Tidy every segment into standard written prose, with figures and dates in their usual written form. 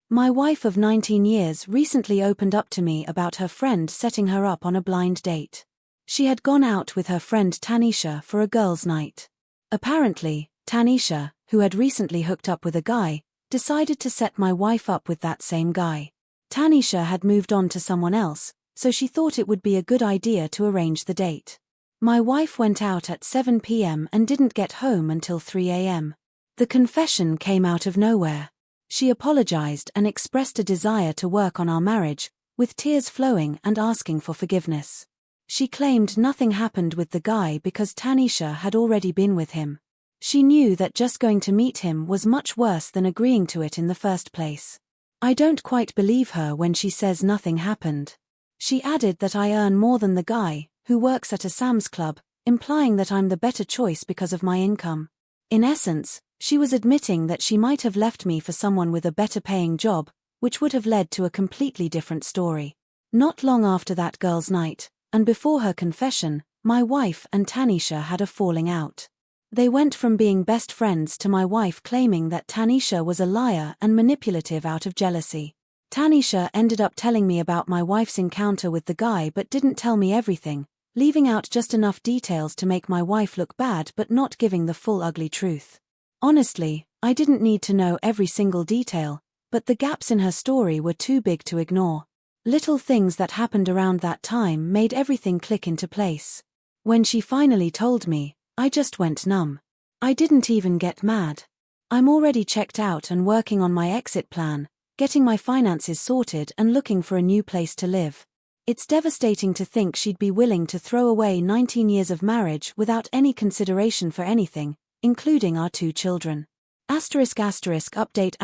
My wife of 19 years recently opened up to me about her friend setting her up on a blind date. She had gone out with her friend Tanisha for a girls' night. Apparently, Tanisha, who had recently hooked up with a guy, decided to set my wife up with that same guy. Tanisha had moved on to someone else, so she thought it would be a good idea to arrange the date. My wife went out at 7 p.m. and didn't get home until 3 a.m. The confession came out of nowhere. She apologized and expressed a desire to work on our marriage, with tears flowing and asking for forgiveness. She claimed nothing happened with the guy because Tanisha had already been with him. She knew that just going to meet him was much worse than agreeing to it in the first place. I don't quite believe her when she says nothing happened. She added that I earn more than the guy, who works at a Sam's Club, implying that I'm the better choice because of my income. In essence, she was admitting that she might have left me for someone with a better-paying job, which would have led to a completely different story. Not long after that girls' night, and before her confession, my wife and Tanisha had a falling out. They went from being best friends to my wife claiming that Tanisha was a liar and manipulative out of jealousy. Tanisha ended up telling me about my wife's encounter with the guy but didn't tell me everything, leaving out just enough details to make my wife look bad but not giving the full ugly truth. Honestly, I didn't need to know every single detail, but the gaps in her story were too big to ignore. Little things that happened around that time made everything click into place. When she finally told me, I just went numb. I didn't even get mad. I'm already checked out and working on my exit plan, getting my finances sorted and looking for a new place to live. It's devastating to think she'd be willing to throw away 19 years of marriage without any consideration for anything, including our 2 children. Update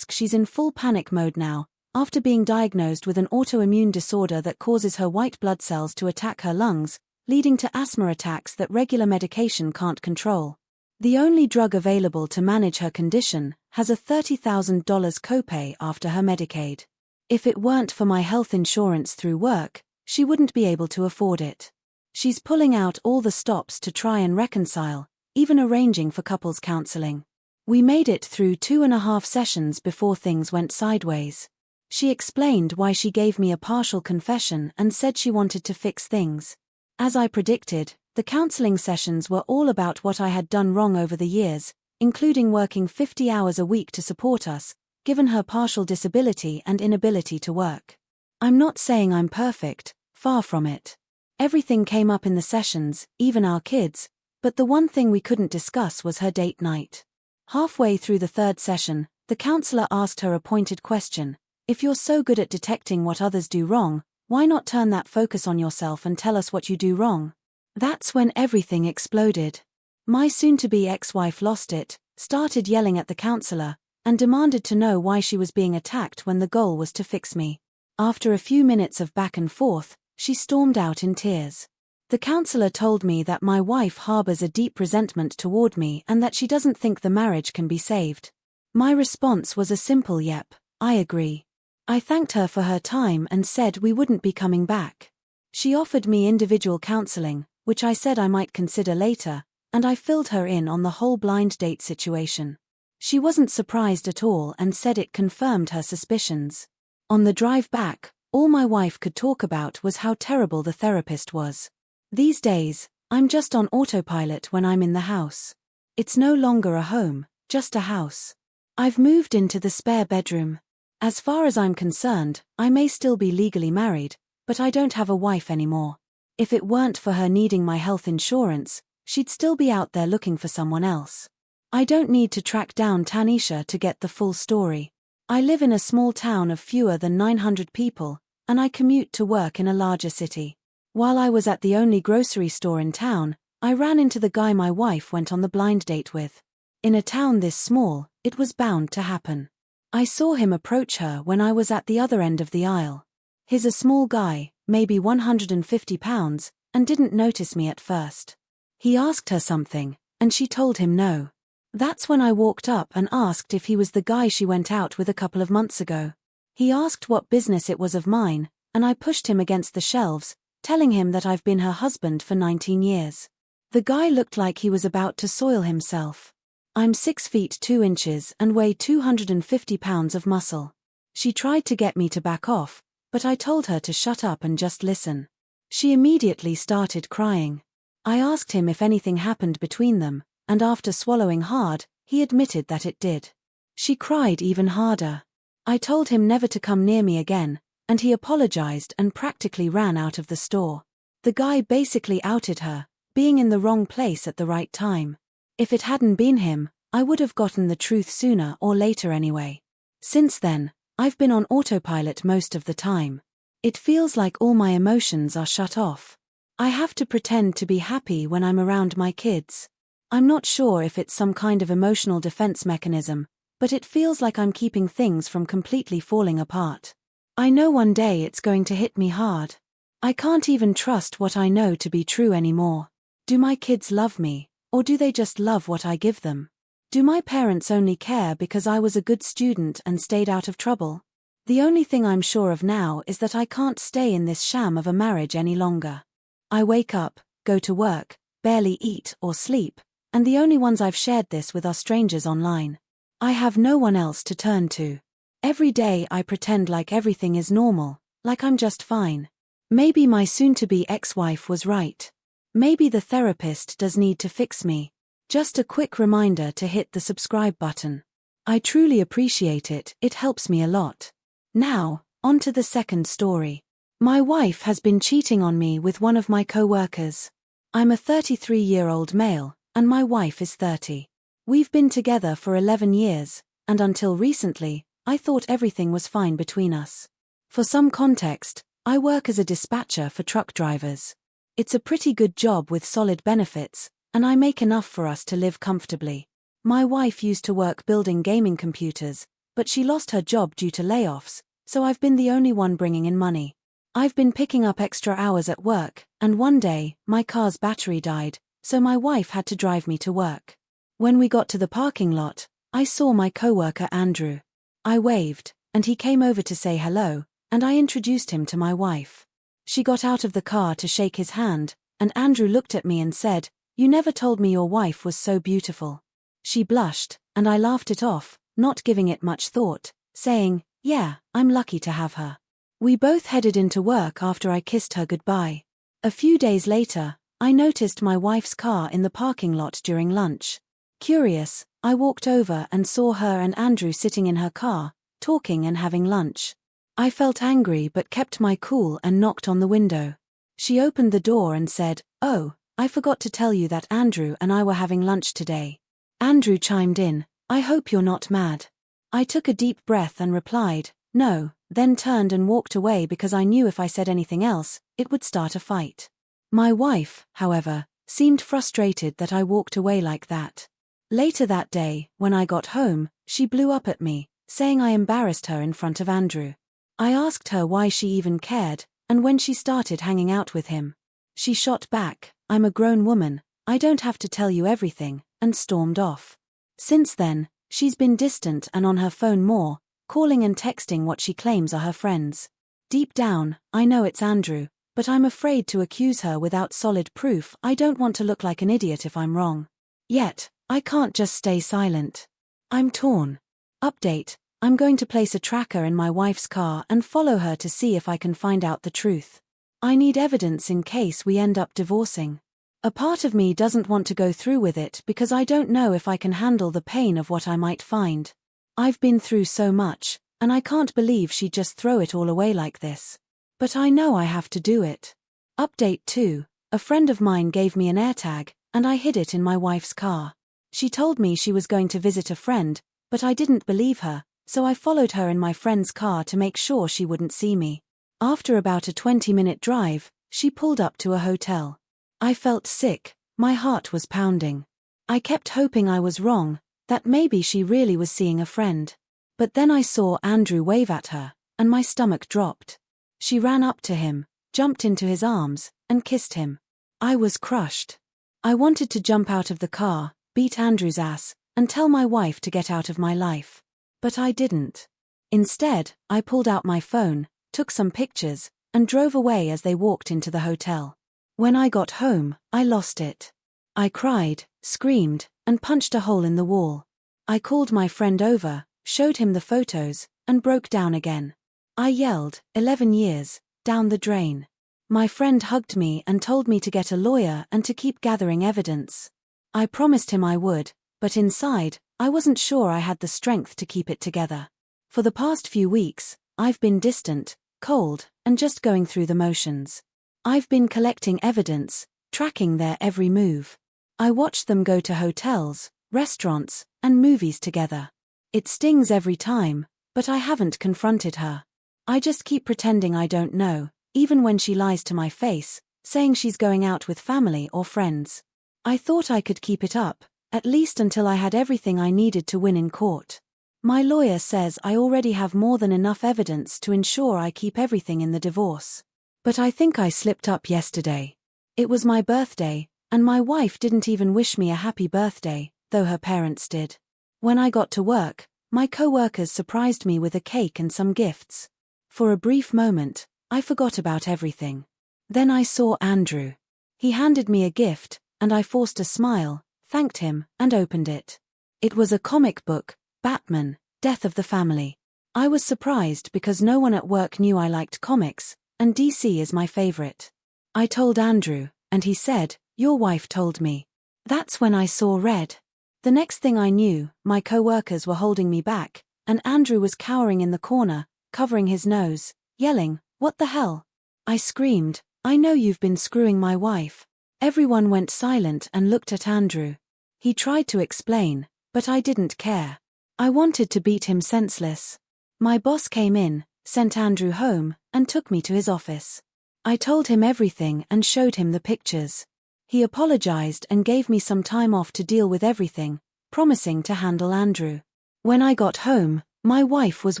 ***. She's in full panic mode now, after being diagnosed with an autoimmune disorder that causes her white blood cells to attack her lungs, leading to asthma attacks that regular medication can't control. The only drug available to manage her condition has a $30,000 copay after her Medicaid. If it weren't for my health insurance through work, she wouldn't be able to afford it. She's pulling out all the stops to try and reconcile, even arranging for couples counseling. We made it through 2.5 sessions before things went sideways. She explained why she gave me a partial confession and said she wanted to fix things. As I predicted, the counseling sessions were all about what I had done wrong over the years, including working 50 hours a week to support us, given her partial disability and inability to work. I'm not saying I'm perfect, far from it. Everything came up in the sessions, even our kids, but the one thing we couldn't discuss was her date night. Halfway through the 3rd session, the counselor asked her a pointed question: if you're so good at detecting what others do wrong, why not turn that focus on yourself and tell us what you do wrong? That's when everything exploded. My soon-to-be ex-wife lost it, started yelling at the counselor, and demanded to know why she was being attacked when the goal was to fix me. After a few minutes of back and forth, she stormed out in tears. The counselor told me that my wife harbors a deep resentment toward me and that she doesn't think the marriage can be saved. My response was a simple yep, I agree. I thanked her for her time and said we wouldn't be coming back. She offered me individual counseling, which I said I might consider later, and I filled her in on the whole blind date situation. She wasn't surprised at all and said it confirmed her suspicions. On the drive back, all my wife could talk about was how terrible the therapist was. These days, I'm just on autopilot when I'm in the house. It's no longer a home, just a house. I've moved into the spare bedroom. As far as I'm concerned, I may still be legally married, but I don't have a wife anymore. If it weren't for her needing my health insurance, she'd still be out there looking for someone else. I don't need to track down Tanisha to get the full story. I live in a small town of fewer than 900 people, and I commute to work in a larger city. While I was at the only grocery store in town, I ran into the guy my wife went on the blind date with. In a town this small, it was bound to happen. I saw him approach her when I was at the other end of the aisle. He's a small guy, maybe 150 pounds, and didn't notice me at first. He asked her something, and she told him no. That's when I walked up and asked if he was the guy she went out with a couple of months ago. He asked what business it was of mine, and I pushed him against the shelves, telling him that I've been her husband for 19 years. The guy looked like he was about to soil himself. I'm 6 feet 2 inches and weigh 250 pounds of muscle. She tried to get me to back off, but I told her to shut up and just listen. She immediately started crying. I asked him if anything happened between them, and after swallowing hard, he admitted that it did. She cried even harder. I told him never to come near me again, and he apologized and practically ran out of the store. The guy basically outed her, being in the wrong place at the right time. If it hadn't been him, I would have gotten the truth sooner or later anyway. Since then, I've been on autopilot most of the time. It feels like all my emotions are shut off. I have to pretend to be happy when I'm around my kids. I'm not sure if it's some kind of emotional defense mechanism, but it feels like I'm keeping things from completely falling apart. I know one day it's going to hit me hard. I can't even trust what I know to be true anymore. Do my kids love me, or do they just love what I give them? Do my parents only care because I was a good student and stayed out of trouble? The only thing I'm sure of now is that I can't stay in this sham of a marriage any longer. I wake up, go to work, barely eat or sleep, and the only ones I've shared this with are strangers online. I have no one else to turn to. Every day I pretend like everything is normal, like I'm just fine. Maybe my soon-to-be ex-wife was right. Maybe the therapist does need to fix me. Just a quick reminder to hit the subscribe button. I truly appreciate it, it helps me a lot. Now, on to the second story. My wife has been cheating on me with one of my co-workers. I'm a 33-year-old male, and my wife is 30. We've been together for 11 years, and until recently, I thought everything was fine between us. For some context, I work as a dispatcher for truck drivers. It's a pretty good job with solid benefits, and I make enough for us to live comfortably. My wife used to work building gaming computers, but she lost her job due to layoffs, so I've been the only one bringing in money. I've been picking up extra hours at work, and one day, my car's battery died, so my wife had to drive me to work. When we got to the parking lot, I saw my coworker Andrew. I waved, and he came over to say hello, and I introduced him to my wife. She got out of the car to shake his hand, and Andrew looked at me and said, "You never told me your wife was so beautiful." She blushed, and I laughed it off, not giving it much thought, saying, "Yeah, I'm lucky to have her." We both headed into work after I kissed her goodbye. A few days later, I noticed my wife's car in the parking lot during lunch. Curious, I walked over and saw her and Andrew sitting in her car, talking and having lunch. I felt angry but kept my cool and knocked on the window. She opened the door and said, "Oh, I forgot to tell you that Andrew and I were having lunch today." Andrew chimed in, "I hope you're not mad." I took a deep breath and replied, "No," then turned and walked away because I knew if I said anything else, it would start a fight. My wife, however, seemed frustrated that I walked away like that. Later that day, when I got home, she blew up at me, saying I embarrassed her in front of Andrew. I asked her why she even cared, and when she started hanging out with him. She shot back, "I'm a grown woman, I don't have to tell you everything," and stormed off. Since then, she's been distant and on her phone more, calling and texting what she claims are her friends. Deep down, I know it's Andrew, but I'm afraid to accuse her without solid proof. I don't want to look like an idiot if I'm wrong. Yet, I can't just stay silent. I'm torn. Update: I'm going to place a tracker in my wife's car and follow her to see if I can find out the truth. I need evidence in case we end up divorcing. A part of me doesn't want to go through with it because I don't know if I can handle the pain of what I might find. I've been through so much, and I can't believe she'd just throw it all away like this. But I know I have to do it. Update 2: a friend of mine gave me an AirTag, and I hid it in my wife's car. She told me she was going to visit a friend, but I didn't believe her, so I followed her in my friend's car to make sure she wouldn't see me. After about a 20-minute drive, she pulled up to a hotel. I felt sick, my heart was pounding. I kept hoping I was wrong, that maybe she really was seeing a friend. But then I saw Andrew wave at her, and my stomach dropped. She ran up to him, jumped into his arms, and kissed him. I was crushed. I wanted to jump out of the car, beat Andrew's ass, and tell my wife to get out of my life. But I didn't. Instead, I pulled out my phone, took some pictures, and drove away as they walked into the hotel. When I got home, I lost it. I cried, screamed, and punched a hole in the wall. I called my friend over, showed him the photos, and broke down again. I yelled, 11 years, down the drain. My friend hugged me and told me to get a lawyer and to keep gathering evidence. I promised him I would, but inside, I wasn't sure I had the strength to keep it together. For the past few weeks, I've been distant, cold, and just going through the motions. I've been collecting evidence, tracking their every move. I watched them go to hotels, restaurants, and movies together. It stings every time, but I haven't confronted her. I just keep pretending I don't know, even when she lies to my face, saying she's going out with family or friends. I thought I could keep it up, at least until I had everything I needed to win in court. My lawyer says I already have more than enough evidence to ensure I keep everything in the divorce. But I think I slipped up yesterday. It was my birthday, and my wife didn't even wish me a happy birthday, though her parents did. When I got to work, my co-workers surprised me with a cake and some gifts. For a brief moment, I forgot about everything. Then I saw Andrew. He handed me a gift, and I forced a smile, thanked him, and opened it. It was a comic book, Batman, Death of the Family. I was surprised because no one at work knew I liked comics, and DC is my favorite. I told Andrew, and he said, "Your wife told me." That's when I saw red. The next thing I knew, my co-workers were holding me back, and Andrew was cowering in the corner, covering his nose, yelling, "What the hell?" I screamed, "I know you've been screwing my wife." Everyone went silent and looked at Andrew. He tried to explain, but I didn't care. I wanted to beat him senseless. My boss came in, sent Andrew home, and took me to his office. I told him everything and showed him the pictures. He apologized and gave me some time off to deal with everything, promising to handle Andrew. When I got home, my wife was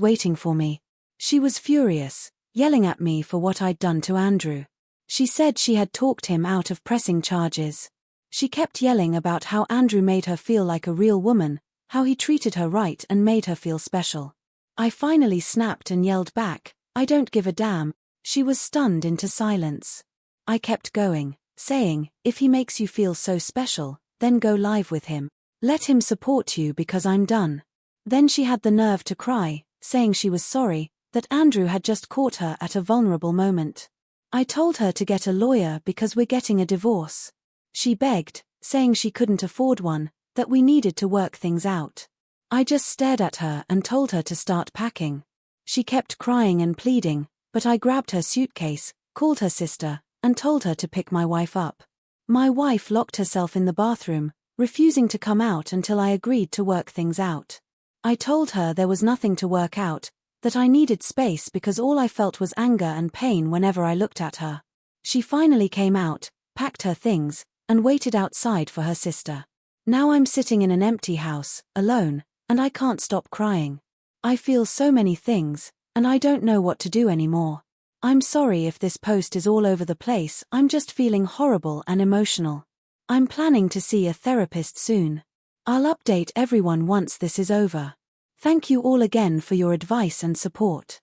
waiting for me. She was furious, yelling at me for what I'd done to Andrew. She said she had talked him out of pressing charges. She kept yelling about how Andrew made her feel like a real woman, how he treated her right and made her feel special. I finally snapped and yelled back, "I don't give a damn." She was stunned into silence. I kept going, saying, "If he makes you feel so special, then go live with him. Let him support you because I'm done." Then she had the nerve to cry, saying she was sorry, that Andrew had just caught her at a vulnerable moment. I told her to get a lawyer because we're getting a divorce. She begged, saying she couldn't afford one, that we needed to work things out. I just stared at her and told her to start packing. She kept crying and pleading, but I grabbed her suitcase, called her sister, and told her to pick my wife up. My wife locked herself in the bathroom, refusing to come out until I agreed to work things out. I told her there was nothing to work out, that I needed space because all I felt was anger and pain whenever I looked at her. She finally came out, packed her things, and waited outside for her sister. Now I'm sitting in an empty house, alone, and I can't stop crying. I feel so many things, and I don't know what to do anymore. I'm sorry if this post is all over the place. I'm just feeling horrible and emotional. I'm planning to see a therapist soon. I'll update everyone once this is over. Thank you all again for your advice and support.